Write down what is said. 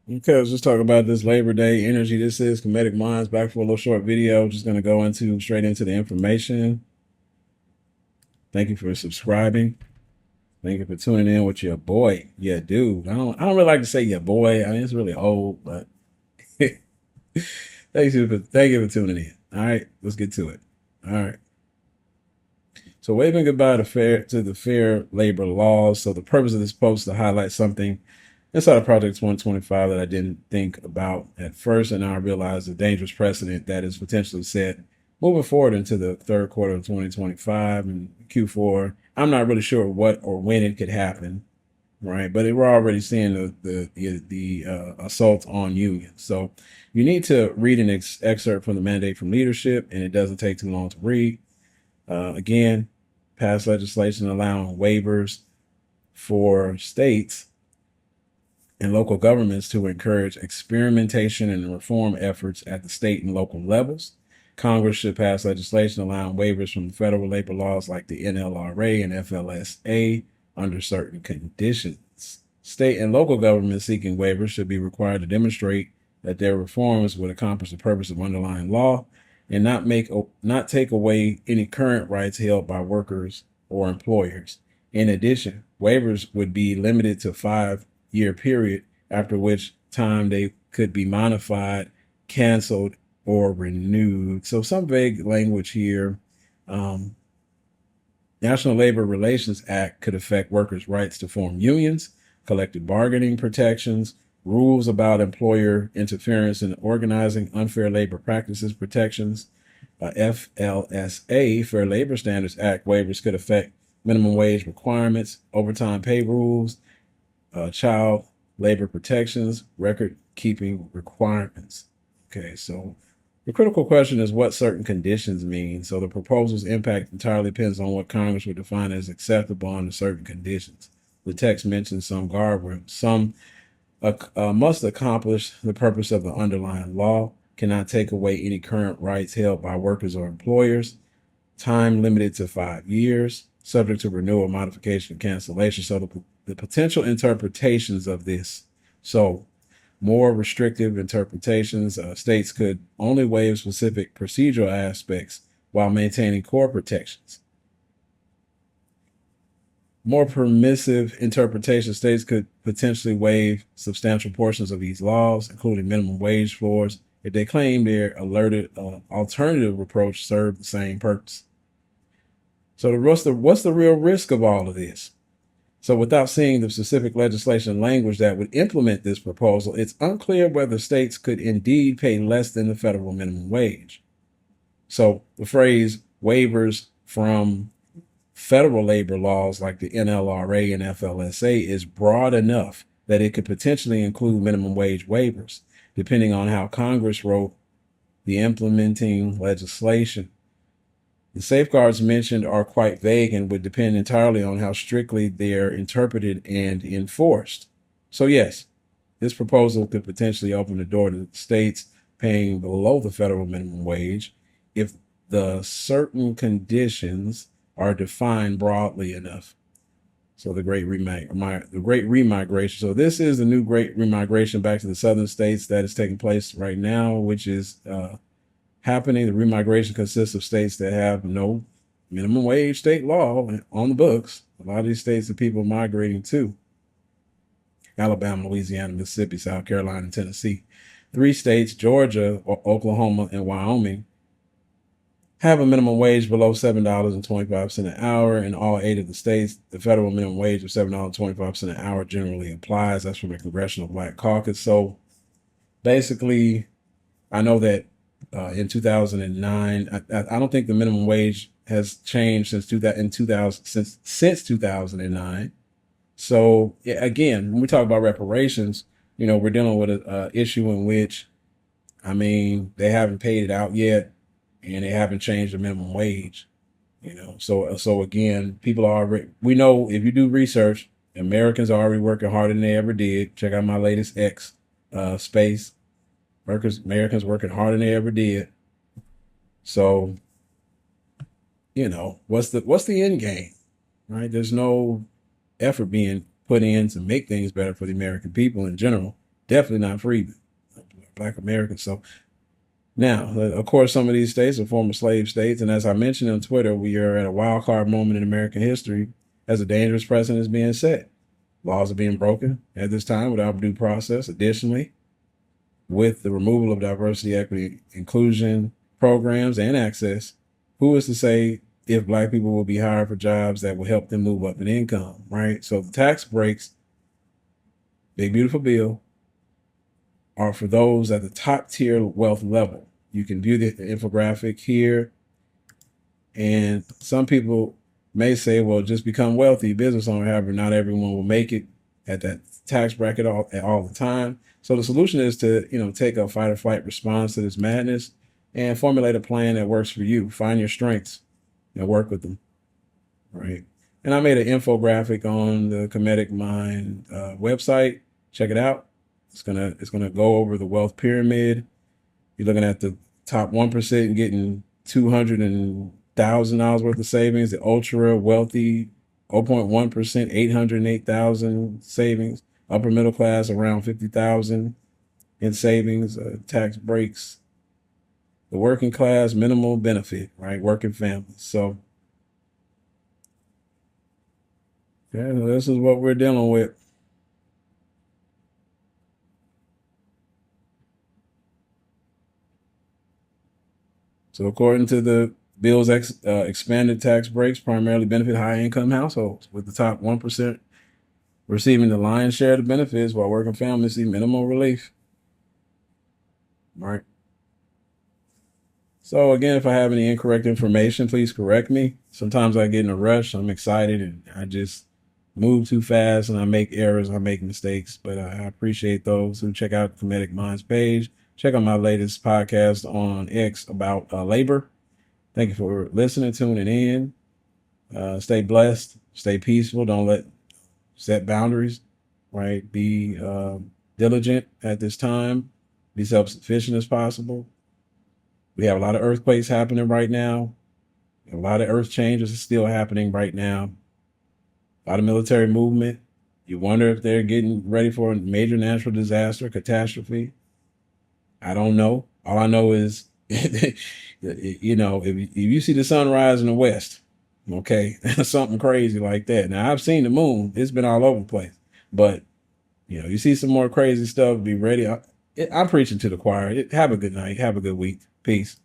Okay, let's just talk about this Labor Day energy. This is Comedic Minds, back for a little short video. Just going to go straight into the information. Thank you for subscribing. Thank you for tuning in with your boy, your dude. I don't really like to say your boy. I mean, it's really old, but thank you for tuning in. All right, let's get to it. All right. So waving goodbye to the fair labor laws. So the purpose of this post is to highlight something inside of Project 125 that I didn't think about at first, and now I realize the dangerous precedent that is potentially set moving forward into the third quarter of 2025 and Q4. I'm not really sure what or when it could happen, right? But we're already seeing the assault on unions. So you need to read an excerpt from the mandate from leadership, and it doesn't take too long to read. Again, passed legislation allowing waivers for states and local governments to encourage experimentation and reform efforts at the state and local levels. Congress should pass legislation allowing waivers from federal labor laws like the NLRA and FLSA under certain conditions. State and local governments seeking waivers should be required to demonstrate that their reforms would accomplish the purpose of underlying law and not take away any current rights held by workers or employers. In addition, waivers would be limited to 5-year period, after which time they could be modified, canceled, or renewed. So some vague language here. National Labor Relations Act could affect workers' rights to form unions, collective bargaining protections, rules about employer interference in organizing, unfair labor practices protections. FLSA, Fair Labor Standards Act waivers could affect minimum wage requirements, overtime pay rules, child labor protections, record keeping requirements. Okay, so the critical question is what certain conditions mean. So the proposal's impact entirely depends on what Congress would define as acceptable under certain conditions. The text mentions some guardrails. Some must accomplish the purpose of the underlying law, cannot take away any current rights held by workers or employers, time limited to 5 years, subject to renewal, modification, and cancellation. So the potential interpretations of this. So more restrictive interpretations. States could only waive specific procedural aspects while maintaining core protections. More permissive interpretation, states could potentially waive substantial portions of these laws, including minimum wage floors, if they claim their alerted alternative approach served the same purpose. So what's the real risk of all of this? So without seeing the specific legislation language that would implement this proposal, it's unclear whether states could indeed pay less than the federal minimum wage. So the phrase waivers from federal labor laws like the NLRA and FLSA is broad enough that it could potentially include minimum wage waivers, depending on how Congress wrote the implementing legislation. The safeguards mentioned are quite vague and would depend entirely on how strictly they're interpreted and enforced. So yes, this proposal could potentially open the door to states paying below the federal minimum wage if the certain conditions are defined broadly enough. So the great remigration. So this is the new great remigration back to the southern states that is taking place right now, which is happening. The remigration consists of states that have no minimum wage state law on the books. A lot of these states that people are migrating to: Alabama, Louisiana, Mississippi, South Carolina, and Tennessee. 3 states, Georgia, Oklahoma, and Wyoming, have a minimum wage below $7.25 an hour. In all 8 of the states, the federal minimum wage of $7.25 an hour generally applies. That's from the Congressional Black Caucus. So basically, I know that in 2009, I don't think the minimum wage has changed since 2009. So yeah, again, when we talk about reparations, we're dealing with an issue in which, I mean, they haven't paid it out yet, and they haven't changed the minimum wage. So again, people are already. We know, if you do research, Americans are already working harder than they ever did. Check out my latest X space. Americans working harder than they ever did. So, what's the end game, right? There's no effort being put in to make things better for the American people in general. Definitely not freedmen, Black Americans. So now, of course, some of these states are former slave states. And as I mentioned on Twitter, we are at a wild card moment in American history as a dangerous precedent is being set. Laws are being broken at this time without due process. Additionally, with the removal of diversity, equity, inclusion programs and access, who is to say if Black people will be hired for jobs that will help them move up in income, right? So the tax breaks, big beautiful bill, are for those at the top tier wealth level. You can view the infographic here. And some people may say, well, just become wealthy business owner. However, not everyone will make it at that tax bracket all the time. So the solution is to, take a fight or flight response to this madness and formulate a plan that works for you. Find your strengths and work with them, right? And I made an infographic on the Kemetic Mind website. Check it out. It's gonna go over the wealth pyramid. You're looking at the top 1% getting $200,000 worth of savings. The ultra wealthy 0.1%, 808,000 savings. Upper middle class around 50,000 in savings, tax breaks. The working class minimal benefit, right? Working families. So yeah, this is what we're dealing with. So according to the bill's expanded tax breaks primarily benefit high-income households, with the top 1% receiving the lion's share of the benefits while working families see minimal relief. Right. So again, if I have any incorrect information, please correct me. Sometimes I get in a rush. I'm excited and I just move too fast and I make errors. I make mistakes, but I appreciate those who check out the Kemetic Minds page. Check out my latest podcast on X about labor. Thank you for listening, tuning in. Stay blessed, stay peaceful. Don't set boundaries, right? Be diligent at this time. Be self-sufficient as possible. We have a lot of earthquakes happening right now. A lot of earth changes are still happening right now. A lot of military movement. You wonder if they're getting ready for a major natural disaster, catastrophe. I don't know. All I know is, if you see the sunrise in the west, okay, something crazy like that. Now, I've seen the moon. It's been all over the place. But, you see some more crazy stuff, be ready. I'm preaching to the choir. Have a good night. Have a good week. Peace.